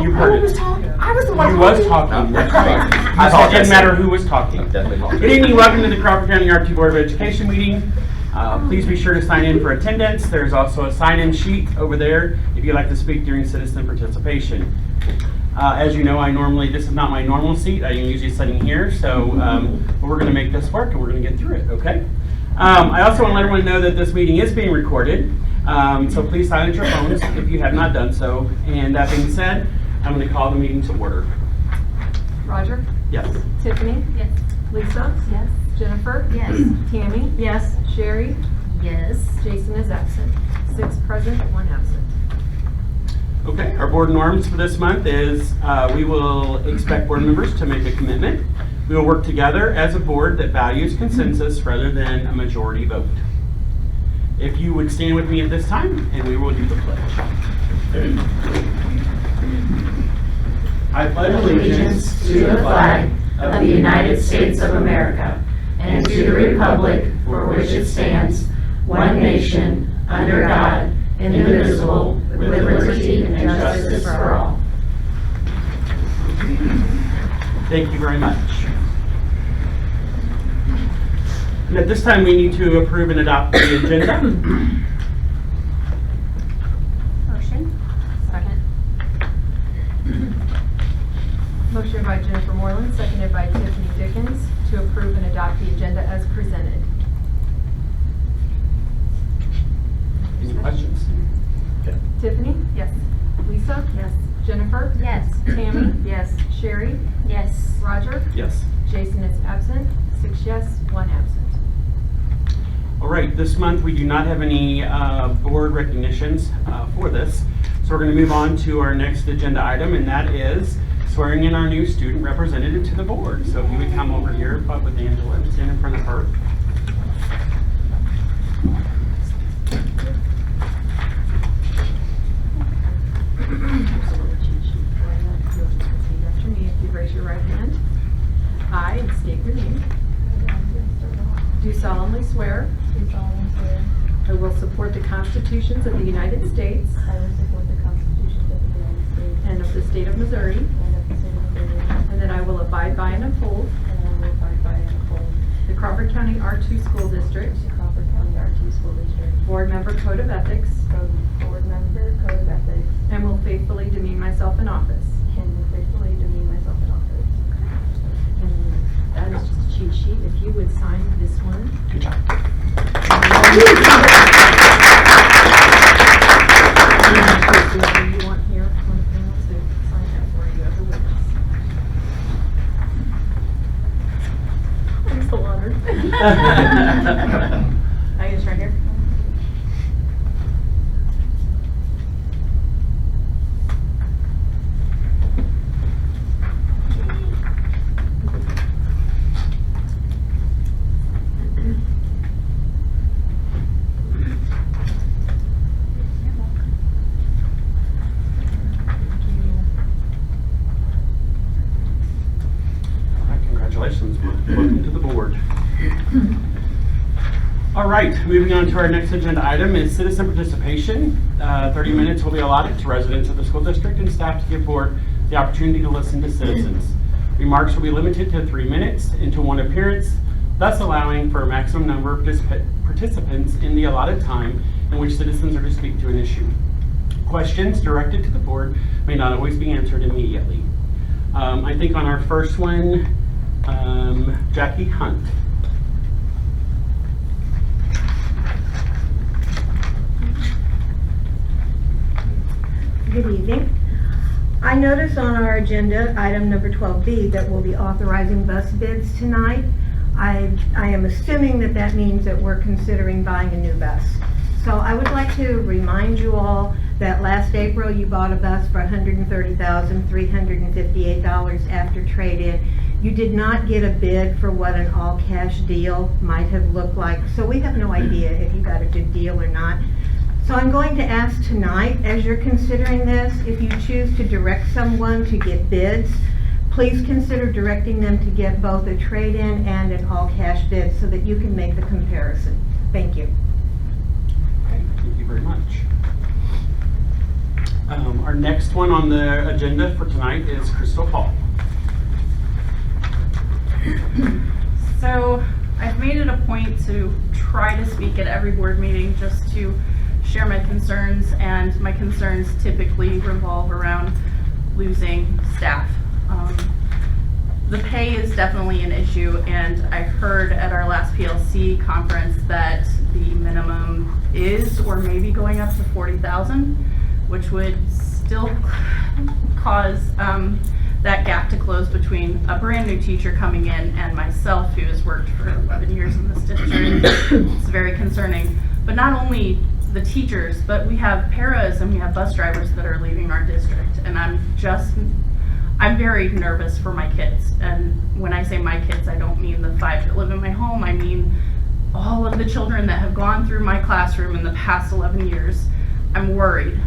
You've heard Who was it. talking? I was the one You talking. was talking. That's right. I It didn't matter who was talking. Definitely Good evening, welcome to the Crawford County RT Board of Education meeting. Please be sure to sign in for attendance. There's also a sign-in sheet over there if you'd like to speak during citizen participation. As you know, this is not my normal seat. I am usually sitting here, so but we're going to make this work and we're going to get through it, okay? I also want to let everyone know that this meeting is being recorded, so please silence your phones if you have not done so. And that being said, I'm going to call the meeting to order. Roger? Yes. Tiffany? Yes. Lisa? Yes. Jennifer? Yes. Tammy? Yes. Sherry? Yes. Jason is absent. 6 present, 1 absent. Okay, our board norms for this month is we will expect board members to make a commitment. We will work together as a board that values consensus rather than a majority vote. If you would stand with me at this time, and we will do the pledge. I pledge Allegiance to the flag of the United States of America and to the republic for which it stands, one nation, under God, indivisible, with liberty and justice for all. Thank you very much. And at this time, we need to approve and adopt the agenda. Motion. Second. Motion by Jennifer Moreland, seconded by Tiffany Dickens, to approve and adopt the agenda as presented. Any questions? Tiffany? Yes. Lisa? Yes. Jennifer? Yes. Tammy? Yes. Sherry? Yes. Roger? Yes. Jason is absent. 6 yes, 1 absent. All right, this month we do not have any board recognitions for this. So we're going to move on to our next agenda item, and that is swearing in our new student representative to the board. So if you would come over here with Angela and stand in front of her. Repeat after me if you raise your right hand. I, and state your name, do solemnly swear Do solemnly swear I will support the constitutions of the United States I will support the constitutions of the United States and of the state of Missouri, and of the state of Missouri, and that I will abide by and uphold and I will abide by and uphold the Crawford County R2 School District the Crawford County R2 School District Board Member Code of Ethics, Board Member Code of Ethics, and will faithfully demean myself in office. and will faithfully demean myself in office. And that is just a cheat sheet. If you would sign this one. Good job. Whoever you want here on the panel to sign that for you as a witness. I'm so honored. I can just right here. All right, congratulations. Welcome to the board. All right, moving on to our next agenda item is citizen participation. 30 minutes will be allotted to residents of the school district and staff to give board the opportunity to listen to citizens. Remarks will be limited to 3 minutes and to 1 appearance, thus allowing for a maximum number of participants in the allotted time in which citizens are to speak to an issue. Questions directed to the board may not always be answered immediately. I think on our first one, Jackie Hunt. Good evening. I notice on our agenda, item number 12B, that we'll be authorizing bus bids tonight. I am assuming that that means that we're considering buying a new bus. So I would like to remind you all that last April you bought a bus for $130,358 after trade-in. You did not get a bid for what an all-cash deal might have looked like, so we have no idea if you got a good deal or not. So I'm going to ask tonight, as you're considering this, if you choose to direct someone to get bids, please consider directing them to get both a trade-in and an all-cash bid so that you can make the comparison. Thank you. Okay, thank you very much. Our next one on the agenda for tonight is Crystal Paul. So I've made it a point to try to speak at every board meeting just to share my concerns, and my concerns typically revolve around losing staff. The pay is definitely an issue, and I heard at our last PLC conference that the minimum is or maybe going up to 40,000, which would still cause that gap to close between a brand new teacher coming in and myself, who has worked for 11 years in this district. It's very concerning. But not only the teachers, but we have paras and we have bus drivers that are leaving our district. And I'm very nervous for my kids. And when I say my kids, I don't mean the 5 that live in my home. I mean all of the children that have gone through my classroom in the past 11 years. I'm worried.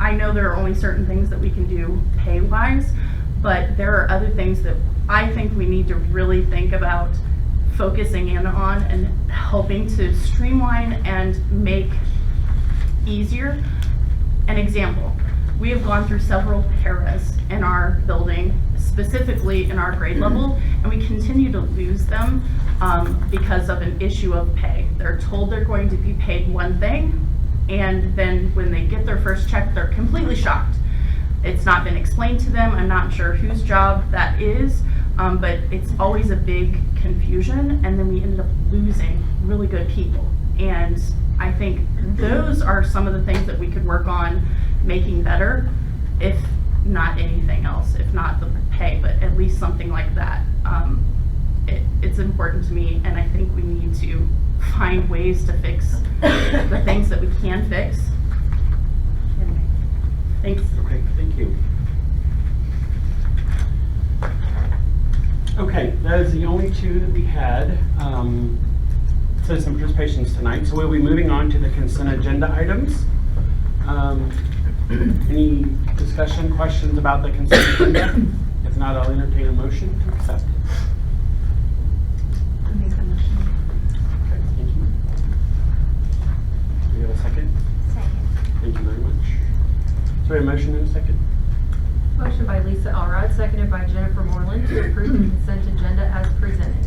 I know there are only certain things that we can do pay-wise, but there are other things that I think we need to really think about focusing in on and helping to streamline and make easier. An example, we have gone through several paras in our building, specifically in our grade level, and we continue to lose them because of an issue of pay. They're told they're going to be paid one thing, and then when they get their first check, they're completely shocked. It's not been explained to them. I'm not sure whose job that is, but it's always a big confusion, and then we ended up losing really good people. And I think those are some of the things that we could work on making better, if not anything else, if not the pay, but at least something like that. It's important to me, and I think we need to find ways to fix the things that we can fix. Anyway, thanks. Okay, thank you. Okay, that is the only two that we had citizen participations tonight. So we'll be moving on to the consent agenda items. Any discussion, questions about the consent agenda? If not, I'll entertain a motion to accept. I make the motion. Okay, thank you. Do we have a second? Second. Thank you very much. So we have a motion and a second. Motion by Lisa Elrod, seconded by Jennifer Moreland to approve the consent agenda as presented.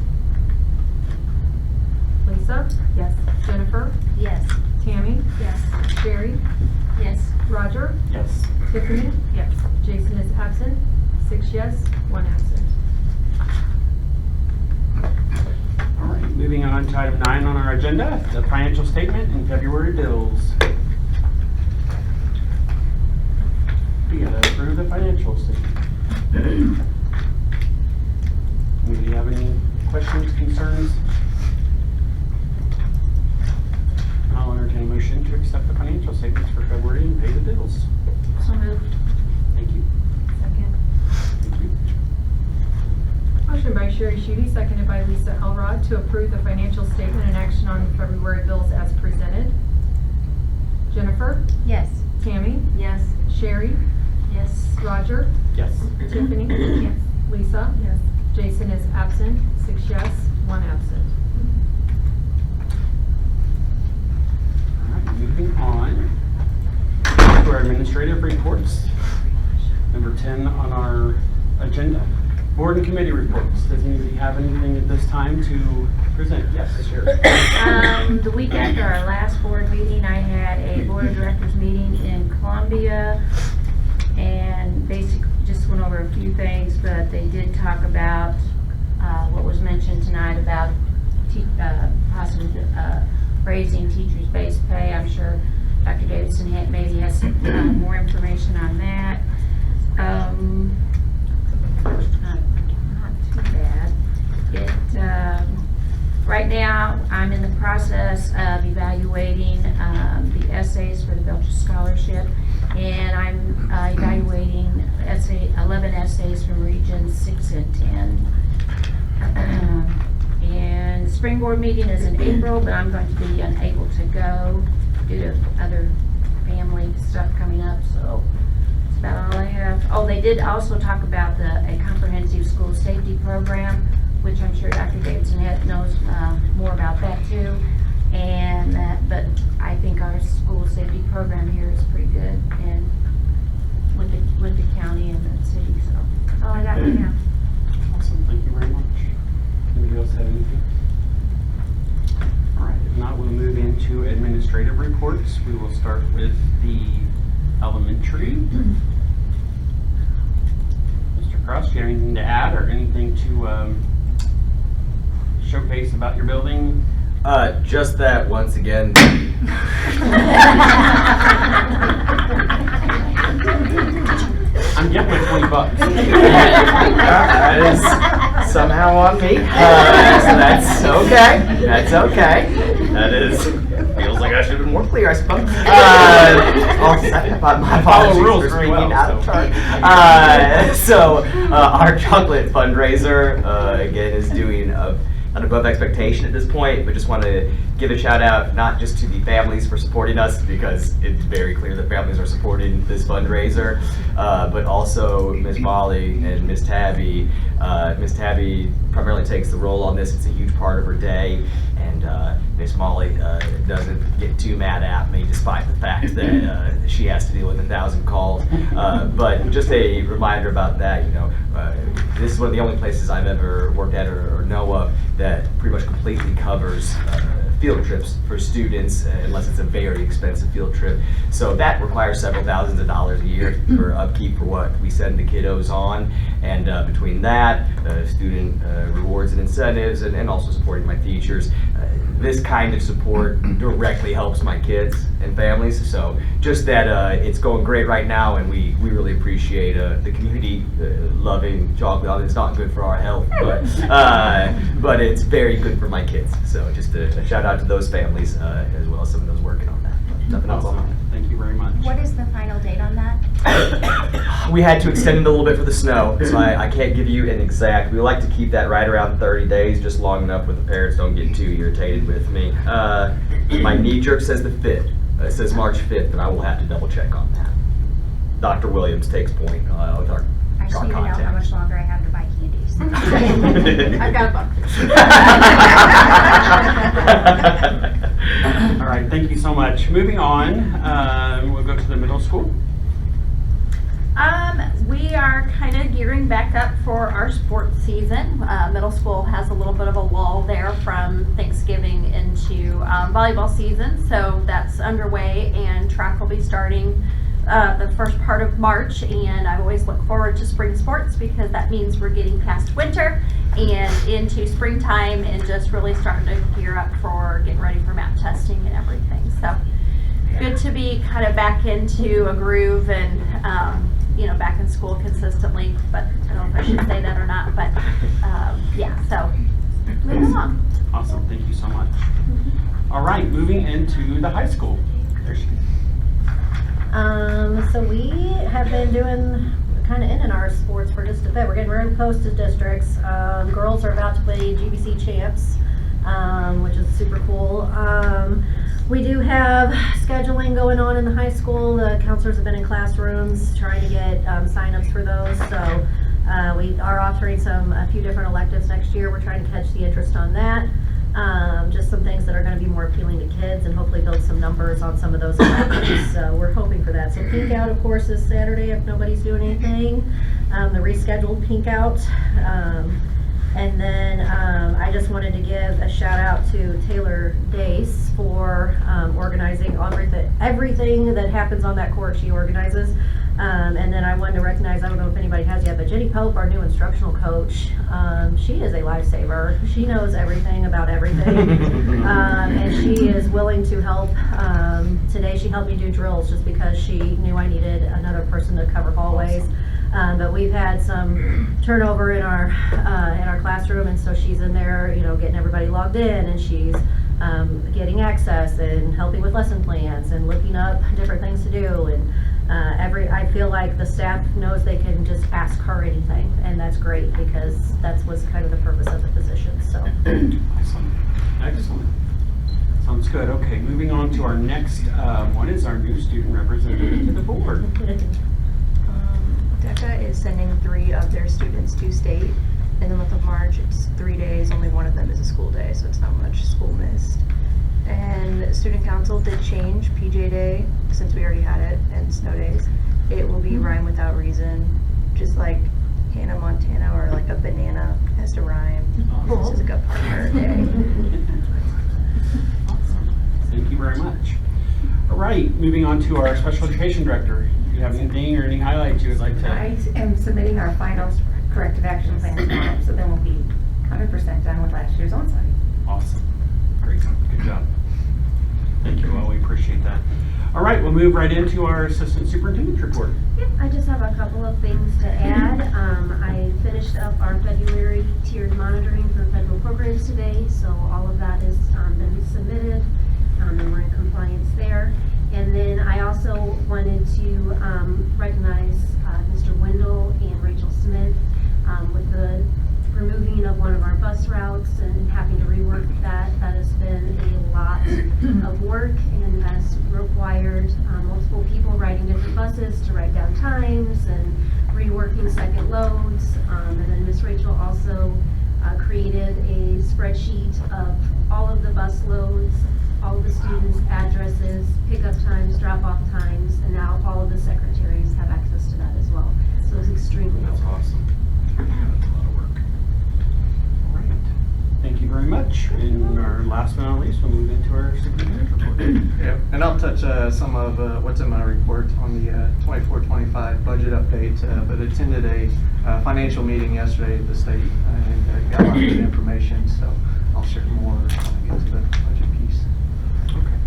Lisa? Yes. Jennifer? Yes. Tammy? Yes. Sherry? Yes. Roger? Yes. Tiffany? Yes. Jason is absent. 6 yes, 1 absent. All right, moving on to item 9 on our agenda, the financial statement and February bills. We gotta approve the financial statement. Do you have any questions, concerns? I'll entertain a motion to accept the financial statements for February and pay the bills. So moved. Thank you. Second. Thank you. Motion by Sherry Schutte, seconded by Lisa Elrod to approve the financial statement and action on the February bills as presented. Jennifer? Yes. Tammy? Yes. Sherry? Yes. Roger? Yes. Tiffany? Yes. Lisa? Yes. Jason is absent. 6 yes, 1 absent. All right, moving on to our administrative reports. Number 10 on our agenda. Board and committee reports. Does anybody have anything at this time to present? Yes, sure. The week after our last board meeting, I had a board of directors meeting in Columbia, and basically just went over a few things, but they did talk about what was mentioned tonight about possibly raising teachers' base pay. I'm sure Dr. Davidson maybe has some more information on that. Not too bad. Right now, I'm in the process of evaluating the essays for the Belcher Scholarship, and I'm evaluating 11 essays from Regions 6 and 10. And the spring board meeting is in April, but I'm going to be unable to go due to other family stuff coming up, so that's about all I have. Oh, they did also talk about a comprehensive school safety program, which I'm sure Dr. Davidson knows more about that too. And but I think our school safety program here is pretty good, and with the county and the city, so. Oh, I got right now. Awesome, thank you very much. Anybody else have anything? All right, if not, we'll move into administrative reports. We will start with the elementary. Mr. Cross, do you have anything to add or anything to showcase about your building? Just that once again. I'm getting my $20. That is somehow on me. So that's okay. That's okay. That is feels like I should have been more clear, I suppose. My Follow apologies rules for very speaking well, out of so. turn. So our chocolate fundraiser again is doing not above expectation at this point, but just want to give a shout out not just to the families for supporting us, because it's very clear that families are supporting this fundraiser, but also Ms. Molly and Ms. Tabby. Ms. Tabby primarily takes the role on this. It's a huge part of her day, and Ms. Molly doesn't get too mad at me despite the fact that she has to deal with 1,000 calls. But just a reminder about that, this is one of the only places I've ever worked at or know of that pretty much completely covers field trips for students, unless it's a very expensive field trip. So that requires several thousands of dollars a year for upkeep for what we send the kiddos on. And between that, student rewards and incentives, and also supporting my teachers, this kind of support directly helps my kids and families. So just that it's going great right now, and we really appreciate the community loving chocolate. It's not good for our health, but it's very good for my kids. So just a shout out to those families as well as some of those working on that. Nothing else on that. Awesome. Thank you very much. What is the final date on that? We had to extend it a little bit for the snow, so I can't give you an exact. We like to keep that right around 30 days, just long enough where the parents don't get too irritated with me. My knee jerk says the 5th. It says March 5th, and I will have to double check on that. Dr. Williams takes point with our I just need to know how contact. much longer I have to buy candies. I've got a buck. All right, thank you so much. Moving on, we'll go to the middle school. We are kind of gearing back up for our sports season. Middle school has a little bit of a lull there from Thanksgiving into volleyball season, so that's underway, and track will be starting the first part of March, and I always look forward to spring sports because that means we're getting past winter and into springtime and just really starting to gear up for getting ready for map testing and everything. So good to be kind of back into a groove and back in school consistently, but I don't know if I should say that or not, but yeah, so moving along. Awesome, thank you so much. All right, moving into the high school. There she is. So we have been doing kind of in and our sports for just a bit. We're getting very close to districts. Girls are about to play GBC champs, which is super cool. We do have scheduling going on in the high school. The counselors have been in classrooms trying to get signups for those. So we are offering a few different electives next year. We're trying to catch the interest on that. Just some things that are going to be more appealing to kids and hopefully build some numbers on some of those electives. So we're hoping for that. So Pink Out, of course, is Saturday if nobody's doing anything. The rescheduled Pink Out. And then I just wanted to give a shout out to Taylor Dace for organizing everything that happens on that court. She organizes. And then I wanted to recognize, I don't know if anybody has yet, but Jenny Pope, our new instructional coach, she is a lifesaver. She knows everything about everything. And she is willing to help. Today she helped me do drills just because she knew I needed another person to cover hallways. But we've had some turnover in our classroom, and so she's in there, getting everybody logged in, and she's getting access and helping with lesson plans and looking up different things to do. And I feel like the staff knows they can just ask her anything, and that's great because that was kind of the purpose of the position. So. Awesome. Excellent. Sounds good. Okay, moving on to our next one is our new student representative to the board. DECA is sending 3 of their students to state in the month of March. It's 3 days, only one of them is a school day, so it's not much school missed. And student council did change PJ Day, since we already had it, and snow days. It will be rhyme without reason, just like Hannah Montana or like a banana has to rhyme. This is a good partner day. Thank you very much. All right, moving on to our special education director. Do you have anything or any highlights you would like to? I am submitting our final corrective action plan tomorrow, so then we'll be 100% done with last year's onsite. Awesome. Great. Good job. Thank you all. We appreciate that. All right, we'll move right into our assistant superintendent's report. Yep, I just have a couple of things to add. I finished up our February tiered monitoring for federal programs today, so all of that has been submitted, and we're in compliance there. And then I also wanted to recognize Mr. Wendell and Rachel Smith with the removing of one of our bus routes and having to rework that. That has been a lot of work and has required multiple people riding different buses to write down times and reworking second loads. And then Miss Rachel also created a spreadsheet of all of the bus loads, all of the students' addresses, pickup times, drop-off times, and now all of the secretaries have access to that as well. So it's extremely That's helpful. awesome. Yeah, that's a lot of work. All right. Thank you very much. And our last but not least, we'll move into our superintendent's report. Yeah, and I'll touch some of what's in my report on the 24-25 budget update, but attended a financial meeting yesterday at the state and got a lot of good information, so I'll share more when I get to the budget piece. Okay.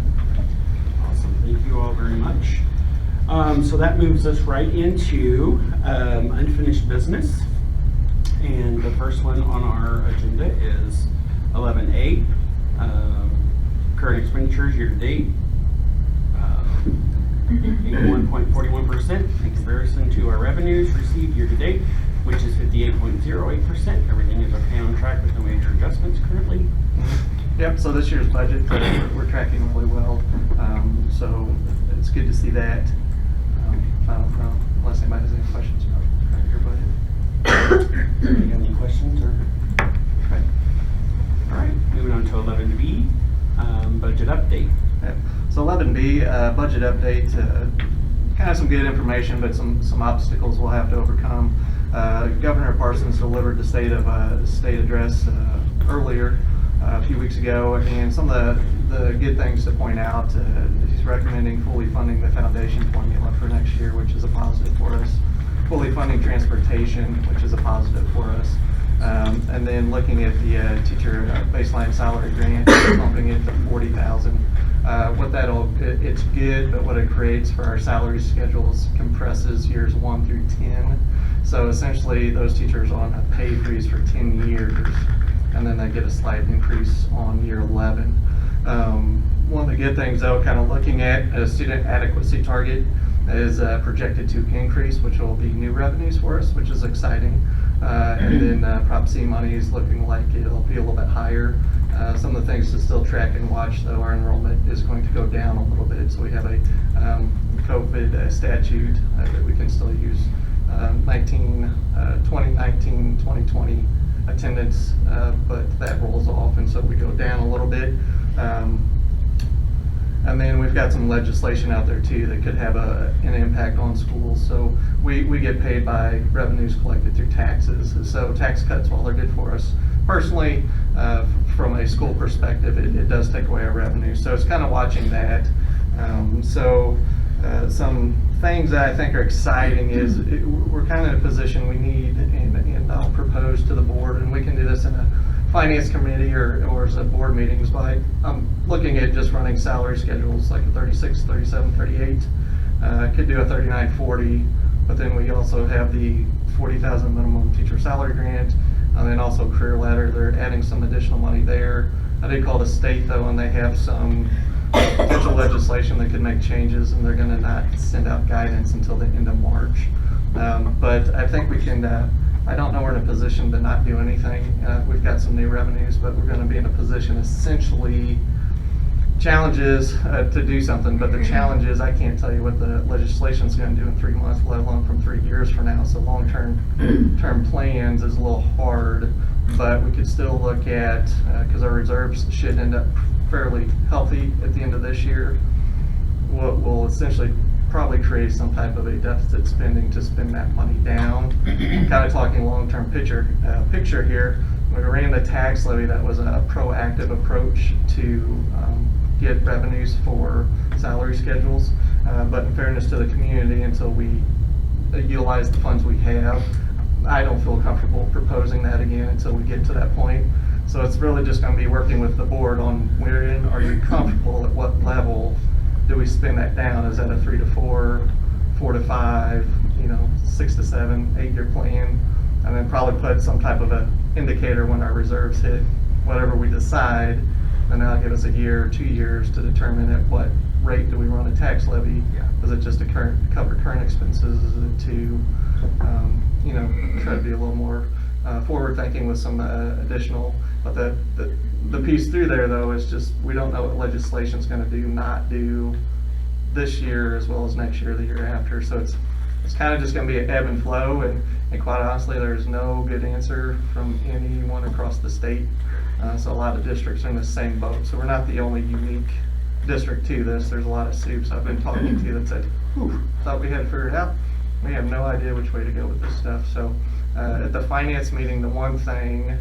Awesome. Thank you all very much. So that moves us right into unfinished business. And the first one on our agenda is 11A, current expenditures year to date, 81.41% in comparison to our revenues received year to date, which is 58.08%. Everything is okay on track with no major adjustments currently. Yep, so this year's budget, we're tracking really well, so it's good to see that. I don't know, unless anybody has any questions about your budget. You got any questions or? Okay. All right, moving on to 11B, budget update. Yep. So 11B, budget update, kind of some good information, but some obstacles we'll have to overcome. Governor Parsons delivered the state address earlier, a few weeks ago, and some of the good things to point out, he's recommending fully funding the foundation formula for next year, which is a positive for us. Fully funding transportation, which is a positive for us. And then looking at the teacher baseline salary grant, bumping it to $40,000. It's good, but what it creates for our salary schedules compresses years 1 through 10. So essentially, those teachers are on a pay freeze for 10 years, and then they get a slight increase on year 11. One of the good things, though, kind of looking at a student adequacy target is projected to increase, which will be new revenues for us, which is exciting. And then Prop C money is looking like it'll be a little bit higher. Some of the things to still track and watch, though, our enrollment is going to go down a little bit. So we have a COVID statute that we can still use. 2019, 2020 attendance, but that rolls off, and so we go down a little bit. And then we've got some legislation out there too that could have an impact on schools. So we get paid by revenues collected through taxes. So tax cuts, while they're good for us personally, from a school perspective, it does take away our revenue. So it's kind of watching that. Some things that I think are exciting is we're kind of in a position we need, and I'll propose to the board, and we can do this in a finance committee or as a board meetings, but I'm looking at just running salary schedules like a 36, 37, 38. Could do a 39, 40, but then we also have the $40,000 minimum teacher salary grant, and then also career ladder. They're adding some additional money there. I did call the state though, and they have some potential legislation that could make changes, and they're going to not send out guidance until the end of March. But I think we can, I don't know we're in a position to not do anything. We've got some new revenues, but we're going to be in a position essentially challenge is to do something, but the challenge is I can't tell you what the legislation's gonna do in 3 months, let alone from 3 years from now. So long-term plans is a little hard, but we could still look at, because our reserves should end up fairly healthy at the end of this year. We'll essentially probably create some type of a deficit spending to spend that money down. I'm kind of talking long-term picture here. When we ran the tax levy, that was a proactive approach to get revenues for salary schedules. But in fairness to the community, until we utilize the funds we have, I don't feel comfortable proposing that again until we get to that point. So it's really just going to be working with the board on wherein are you comfortable, at what level do we spend that down? Is that a 3 to 4, 4 to 5, 6 to 7, 8-year plan? And then probably put some type of an indicator when our reserves hit whatever we decide, and that'll give us a year or 2 years to determine at what rate do we run a tax levy. Is it just to cover current expenses? Is it to try to be a little more forward thinking with some additional, but the piece through there though is just we don't know what legislation's going to do, not do this year as well as next year, the year after. So it's kind of just going to be an ebb and flow, and quite honestly, there's no good answer from anyone across the state. So a lot of districts are in the same boat. So we're not the only unique district to this. There's a lot of soups I've been talking to that said, "Whew, thought we had it figured out. We have no idea which way to go with this stuff." So at the finance meeting, the one thing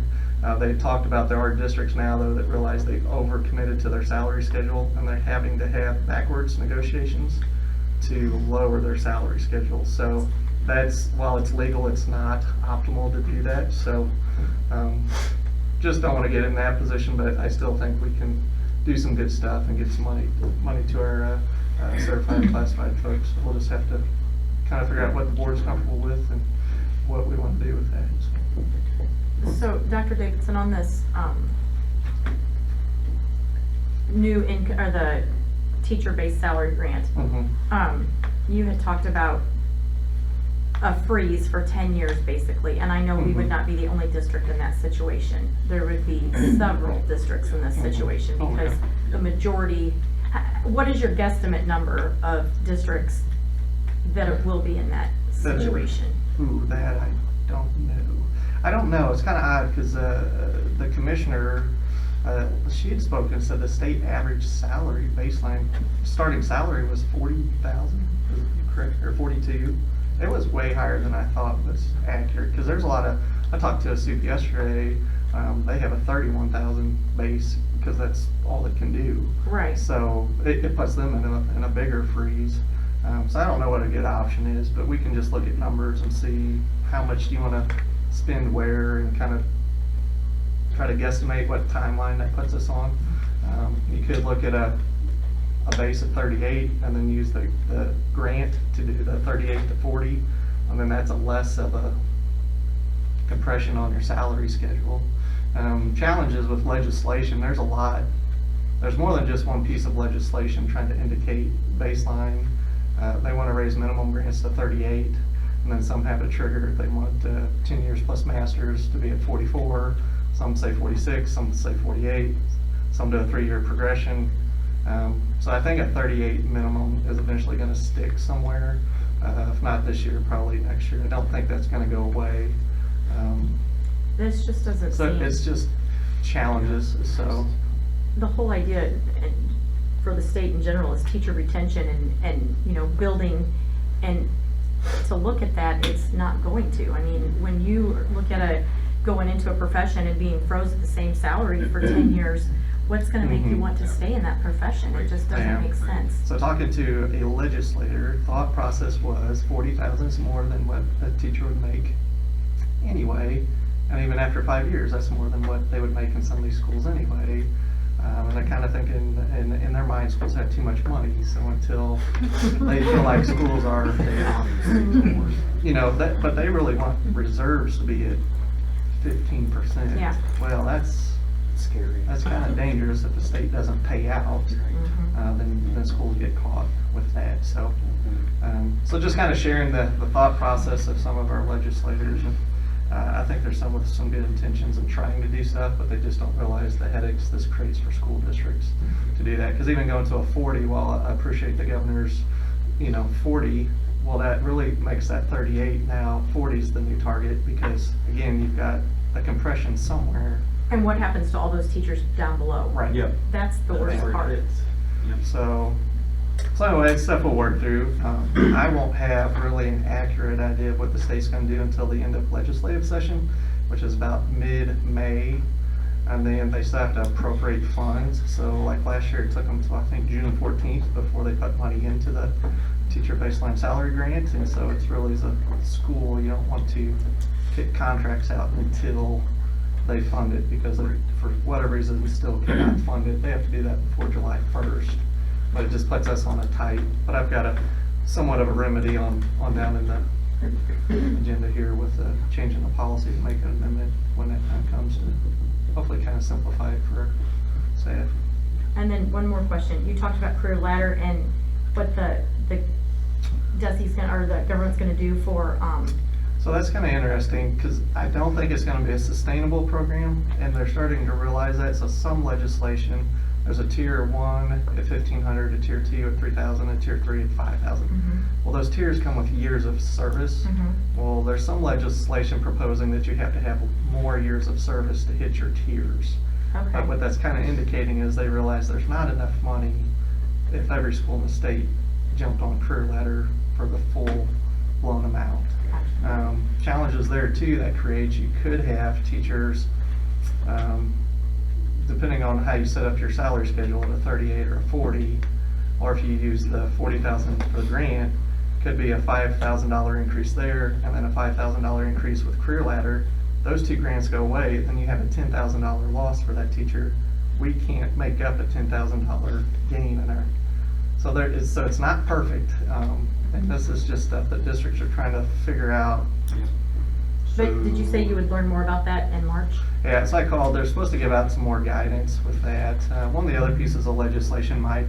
they talked about, there are districts now though that realize they've overcommitted to their salary schedule and they're having to have backwards negotiations to lower their salary schedule. So that's, while it's legal, it's not optimal to do that. So just don't want to get in that position, but I still think we can do some good stuff and get some money to our certified and classified folks. We'll just have to kind of figure out what the board's comfortable with and what we want to do with that. So, Dr. Davidson, on this new or the teacher-based salary grant, you had talked about a freeze for 10 years basically, and I know we would not be the only district in that situation. There would be several districts in this situation because the majority, what is your guesstimate number of districts that will be in that situation? Ooh, that I don't know. I don't know. It's kind of odd because the commissioner, she had spoken and said the state average salary baseline starting salary was $40,000. Is it correct? Or 42? It was way higher than I thought was accurate because there's a lot of. I talked to a soup yesterday. They have a 31,000 base because that's all it can do. Right. So it puts them in a bigger freeze. So I don't know what a good option is, but we can just look at numbers and see how much do you want to spend where and kind of try to guesstimate what timeline that puts us on. You could look at a base of 38 and then use the grant to do the 38 to 40, and then that's a less of a compression on your salary schedule. Challenges with legislation, there's a lot. There's more than just one piece of legislation trying to indicate baseline. They want to raise minimum grants to 38, and then some have a trigger. They want 10 years plus masters to be at 44. Some say 46, some say 48, some do a 3-year progression. So I think a 38 minimum is eventually going to stick somewhere. If not this year, probably next year. I don't think that's going to go away. This just doesn't So seem. it's just challenges. So The whole idea for the state in general is teacher retention and building, and to look at that, it's not going to. I mean, when you look at going into a profession and being frozen at the same salary for 10 years, what's going to make you want to stay in that profession? It just doesn't make sense. So talking to a legislator, thought process was 40,000 is more than what a teacher would make anyway, and even after 5 years, that's more than what they would make in some of these schools anyway. And I kind of think in their mind, schools have too much money. So until they feel like schools are, but they really want reserves to be at 15%. Yeah. Well, that's scary. That's kind of dangerous if the state doesn't pay out. Then schools get caught with that. So, so just kind of sharing the thought process of some of our legislators I think there's some with some good intentions and trying to do stuff, but they just don't realize the headaches this creates for school districts to do that. Because even going to a 40, while I appreciate the governor's, 40, well, that really makes that 38 now. 40 is the new target because, again, you've got a compression somewhere. And what happens to all those teachers down below? Right. Yep. That's the That's worst where it part. hits. Yep. So anyway, it's stuff we'll work through. I won't have really an accurate idea of what the state's going to do until the end of legislative session, which is about mid-May. And then they still have to appropriate funds. So like last year, it took them to, I think, June 14th before they put money into the teacher baseline salary grant. And so it's really, as a school, you don't want to kick contracts out until they fund it, because they, for whatever reason, still cannot fund it. They have to do that before July 1st. But it just puts us on a tight, but I've got a somewhat of a remedy on down in the agenda here with the change in the policy to make an amendment when that time comes to hopefully kind of simplify it for staff. And then one more question. You talked about career ladder and what the DESE's gonna, or the government's gonna do for, So that's kind of interesting because I don't think it's going to be a sustainable program, and they're starting to realize that. So some legislation, there's a tier 1 at $1,500, a tier 2 at $3,000, a tier 3 at $5,000. Well, those tiers come with years of service. Well, there's some legislation proposing that you have to have more years of service to hit your tiers. okay. But what that's kind of indicating is they realize there's not enough money if every school in the state jumped on career ladder for the full blown amount. Challenges there too that creates, you could have teachers, depending on how you set up your salary schedule, at a 38 or a 40, or if you use the 40,000 for the grant, could be a $5,000 increase there, and then a $5,000 increase with career ladder. Those two grants go away, then you have a $10,000 loss for that teacher. We can't make up a $10,000 gain in our, so it's not perfect. And this is just stuff that districts are trying to figure out. But did you say you would learn more about that in March? Yeah, so they're supposed to give out some more guidance with that. One of the other pieces of legislation might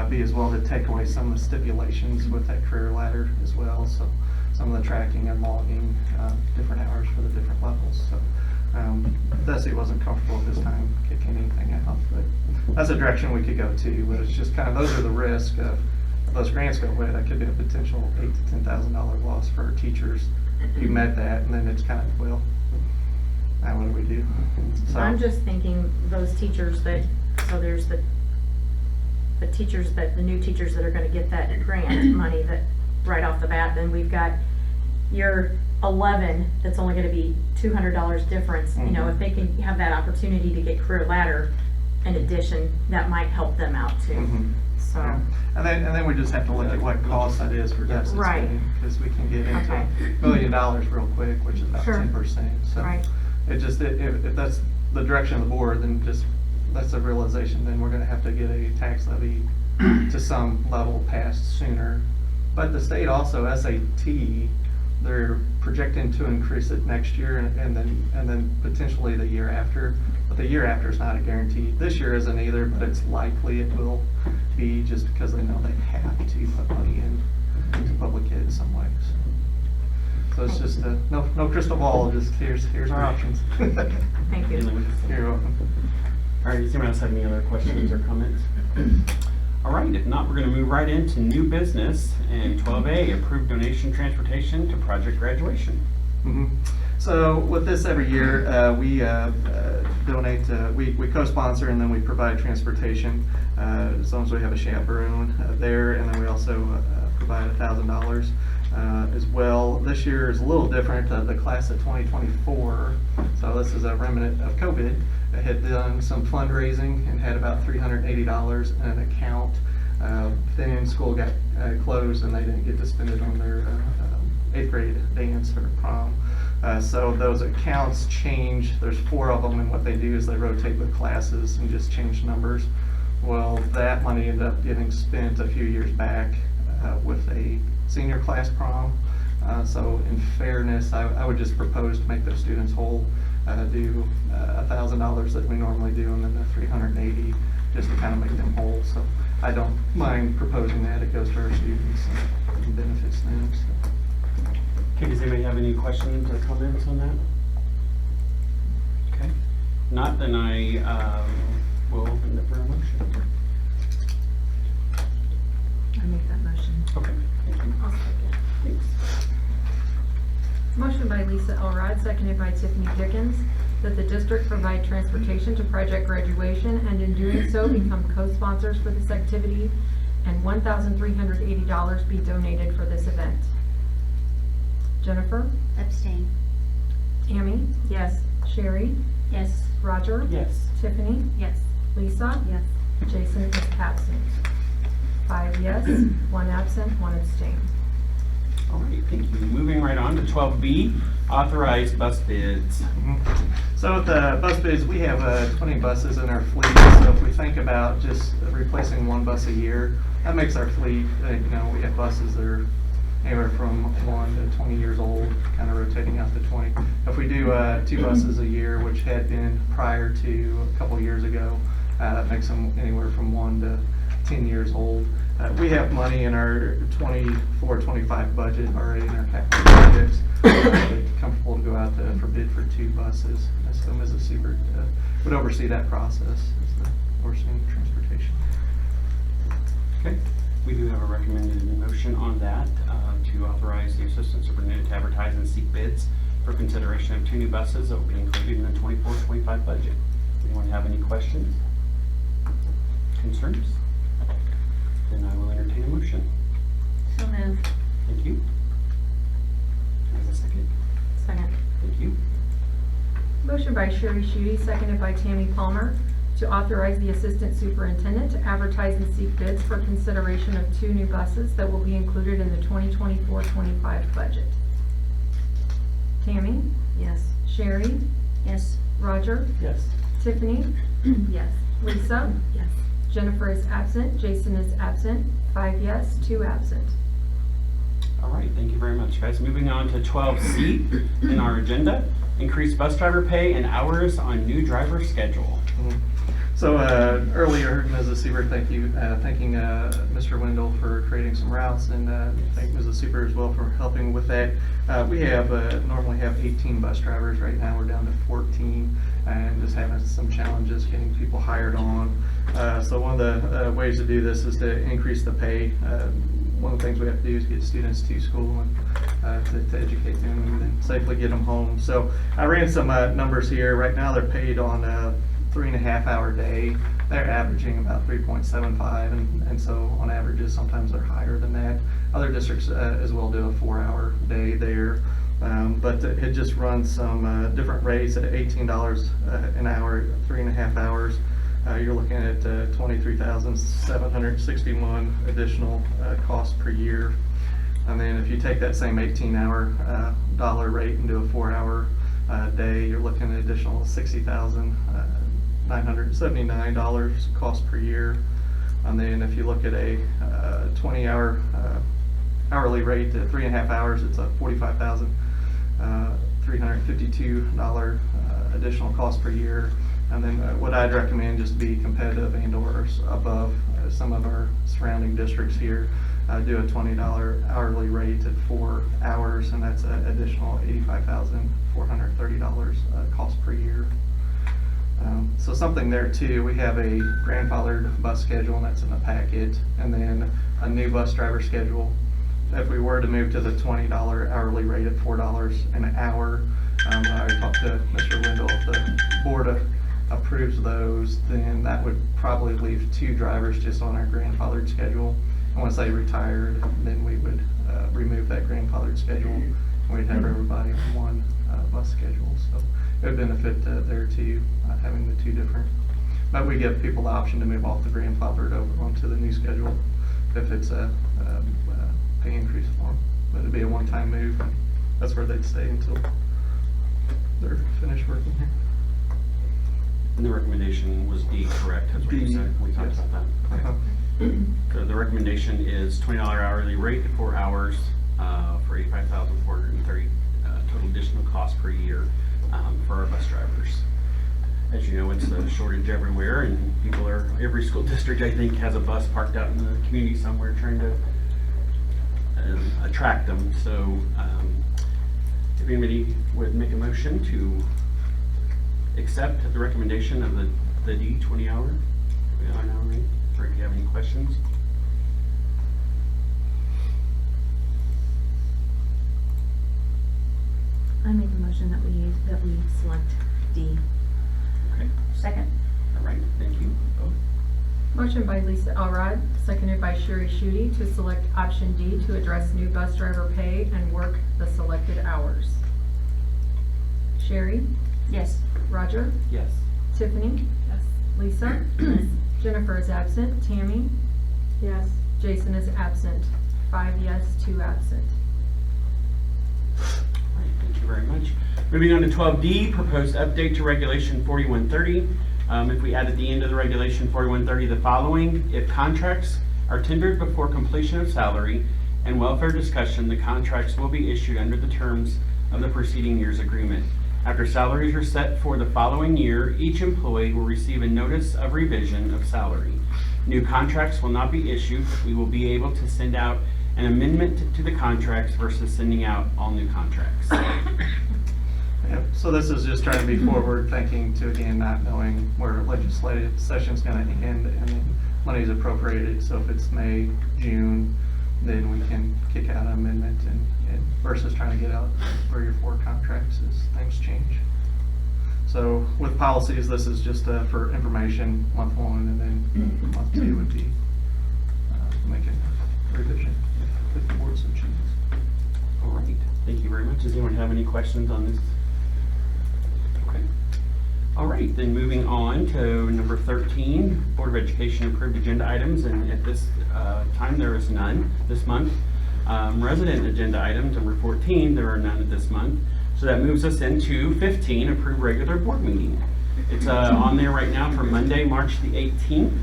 be as well to take away some of the stipulations with that career ladder as well. So some of the tracking and logging, different hours for the different levels. So DESE wasn't comfortable at this time kicking anything out, but that's a direction we could go to. But it's just kind of, those are the risks of those grants go away. That could be a potential $8,000 to $10,000 loss for teachers who met that, and then it's kind of, well, now what do we do? So I'm just thinking those teachers that, so there's the teachers that, the new teachers that are gonna get that grant money that right off the bat, then we've got your 11 that's only gonna be $200 difference. You know, if they can have that opportunity to get career ladder in addition, that might help them out too. So. yeah. And then we just have to look at what cost that is for DESE Right. spending, because we can get into Okay. $1 million real quick, which is about Sure. 10%. So Right. it just, if that's the direction of the board, then just, that's a realization, then we're gonna have to get a tax levy to some level passed sooner. But the state also, SAT, they're projecting to increase it next year and then potentially the year after. But the year after is not a guarantee. This year isn't either, but it's likely it will be, just because they know they have to put money into public ed in some ways. So it's just no crystal ball, just here's our options. Thank you. You're welcome. All right, does anyone else have any other questions or comments? All right, if not, we're going to move right into new business and 12A, approved donation transportation to project graduation. So with this every year, we donate, we co-sponsor and then we provide transportation as long as we have a chaperone there, and then we also provide $1,000 as well. This year is a little different. The class of 2024, so this is a remnant of COVID, had done some fundraising and had about $380 in an account. Then school got closed and they didn't get to spend it on their 8th grade dance or prom. So those accounts change. There's 4 of them, and what they do is they rotate with classes and just change numbers. Well, that money ended up getting spent a few years back with a senior class prom. So in fairness, I would just propose to make those students whole, do $1,000 that we normally do, and then the $380 just to kind of make them whole. So I don't mind proposing that. It goes to our students and benefits them. So. Okay, does anybody have any questions or comments on that? Not, then I will open it for a motion. I make that motion. Okay, thank you. I'll second. Thanks. Motion by Lisa Elrod, seconded by Tiffany Dickens, that the district provide transportation to project graduation, and in doing so, become co-sponsors for this activity, and $1,380 be donated for this event. Jennifer? Abstain. Tammy? Yes. Sherry? Yes. Roger? Yes. Tiffany? Yes. Lisa? Yes. Jason is absent. 5 yes, 1 absent, 1 abstain. All right, thank you. Moving right on to 12B, authorized bus bids. So with the bus bids, we have 20 buses in our fleet. So if we think about just replacing 1 bus a year, that makes our fleet, we have buses that are anywhere from 1 to 20 years old, kind of rotating out to 20. If we do 2 buses a year, which had been prior to a couple years ago, that makes them anywhere from 1 to 10 years old. We have money in our 24-25 budget already in our capital projects. Comfortable to go out for bid for 2 buses. So Mrs. Siebert would oversee that process as the overseeing transportation. Okay, we do have a recommended motion on that to authorize the assistant superintendent to advertise and seek bids for consideration of 2 new buses that will be included in the 24-25 budget. Anyone have any questions? Concerns? Then I will entertain a motion. So moved. Thank you. Can I have a second? Second. Thank you. Motion by Sherry Schudy, seconded by Tammy Palmer, to authorize the assistant superintendent to advertise and seek bids for consideration of 2 new buses that will be included in the 2024-25 budget. Tammy? Yes. Sherry? Yes. Roger? Yes. Tiffany? Yes. Lisa? Yes. Jennifer is absent. Jason is absent. 5 yes, 2 absent. All right, thank you very much, guys. Moving on to 12C in our agenda, increase bus driver pay and hours on new driver schedule. So earlier, Mrs. Siebert, thanking Mr. Wendell for creating some routes, and thank Mrs. Siebert as well for helping with that. We have normally have 18 bus drivers. Right now, we're down to 14, and just having some challenges getting people hired on. So one of the ways to do this is to increase the pay. One of the things we have to do is get students to school and to educate them and then safely get them home. So I ran some numbers here. Right now, they're paid on 3.5-hour day. They're averaging about 3.75, and so on averages sometimes they're higher than that. Other districts as well do a 4-hour day there, but it just runs some different rates at $18 an hour, 3.5 hours. You're looking at $23,761 additional cost per year. And then if you take that same 18-hour dollar rate and do a 4-hour day, you're looking at additional $60,979 cost per year. And then if you look at a 20-hour hourly rate at 3.5 hours, it's a $45,352 additional cost per year. And then what I'd recommend just be competitive and or above some of our surrounding districts here. Do a $20 hourly rate at 4 hours, and that's an additional $85,430 cost per year. So something there too, we have a grandfathered bus schedule, and that's in the packet, and then a new bus driver schedule. If we were to move to the $20 hourly rate at $4 an hour, I talked to Mr. Wendell, if the board approves those, then that would probably leave 2 drivers just on our grandfathered schedule. And once they retired, then we would remove that grandfathered schedule, and we'd have everybody on one bus schedule. So it would benefit there too, having the 2 different. But we give people the option to move off the grandfathered over onto the new schedule if it's a pay increase for them. But it'd be a one-time move, and that's where they'd stay until they're finished working here. And the recommendation was D, correct? That's what you said. We talked Yes. about that. Okay. So the recommendation is $20 hourly rate at 4 hours for $85,430 total additional cost per year for our bus drivers. As you know, it's a shortage everywhere, and every school district, I think, has a bus parked out in the community somewhere trying to attract them. So if anybody would make a motion to accept the recommendation of the D 20-hour? We are now, right? Or do you have any questions? I make a motion that we select D. Okay, Second. all right, thank you both. Motion by Lisa Elrod, seconded by Sherry Schutte to select option D to address new bus driver pay and work the selected hours. Sherry? Yes. Roger? Yes. Tiffany? Yes. Lisa? Jennifer is absent. Tammy? Yes. Jason is absent. 5 yes, 2 absent. All right, thank you very much. Moving on to 12D, proposed update to Regulation 4130. If we add at the end of the Regulation 4130 the following: if contracts are tendered before completion of salary and welfare discussion, the contracts will be issued under the terms of the preceding year's agreement. After salaries are set for the following year, each employee will receive a notice of revision of salary. New contracts will not be issued. We will be able to send out an amendment to the contracts versus sending out all new contracts. Yep, so this is just trying to be forward thinking to, again, not knowing where legislative session's gonna end and then money's appropriated. So if it's May, June, then we can kick out an amendment and versus trying to get out 3 or 4 contracts as things change. So with policies, this is just for information, month 1, and then month 2 would be making a revision if the board so chooses. All right, thank you very much. Does anyone have any questions on this? Okay. All right, then moving on to number 13, Board of Education approved agenda items, and at this time there is none this month. Resident agenda items, number 14, there are none at this month. So that moves us into 15, approved regular board meeting. It's on there right now for Monday, March the 18th.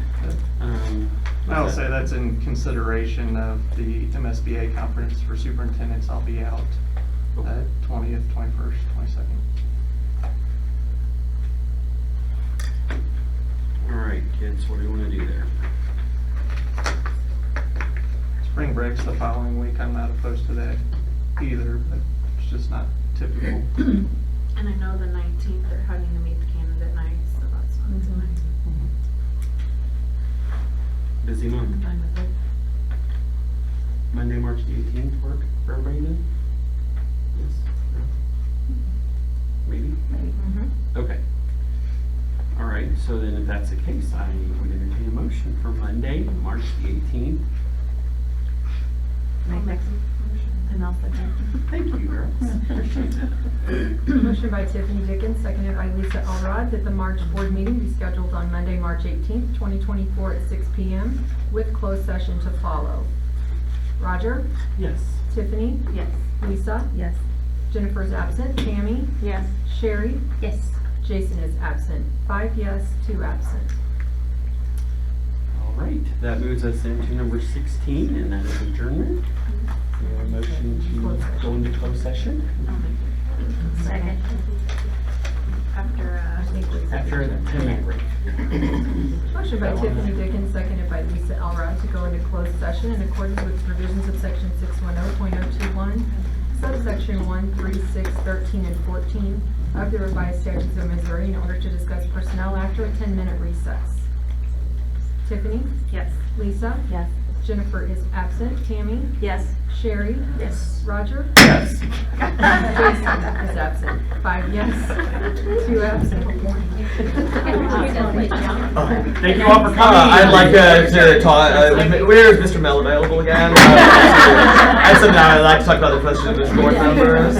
I'll say that's in consideration of the MSBA conference for superintendents. I'll be out 20th, 21st, 22nd. All right, kids, what do you want to do there? Spring break's the following week. I'm not opposed to that either, but it's just not typical. And I know the 19th they're having to meet the candidate night, so that's not tonight. Busy month. Fine with it. Monday, March the 18th work for everybody then? Yes? No? Maybe? Okay. All right, so then if that's the case, I would entertain a motion for Monday, March the 18th. And I'll second. Thank you, girls. Appreciate it. Motion by Tiffany Dickens, seconded by Lisa Elrod, that the March board meeting be scheduled on Monday, March 18th, 2024 at 6 p.m. with closed session to follow. Roger? Yes. Tiffany? Yes. Lisa? Yes. Jennifer is absent. Tammy? Yes. Sherry? Yes. Jason is absent. 5 yes, 2 absent. All right, that moves us into number 16, and that is adjournment. We have a motion to go into closed session Second. After, after a 10-minute break. Motion by Tiffany Dickens, seconded by Lisa Elrod to go into closed session in accordance with provisions of section 610.021, subsection 1, 3, 6, 13, and 14 of the revised statutes of Missouri in order to discuss personnel after a 10-minute recess. Tiffany? yes. Lisa? Yes. Jennifer is absent. Tammy? Yes. Sherry? Yes. Roger? Yes. Jason is absent. 5 yes, 2 absent. Thank you all for coming. I'd like to talk. Where is Mr. Mel available again? I had something I'd like to talk about the question of the board members.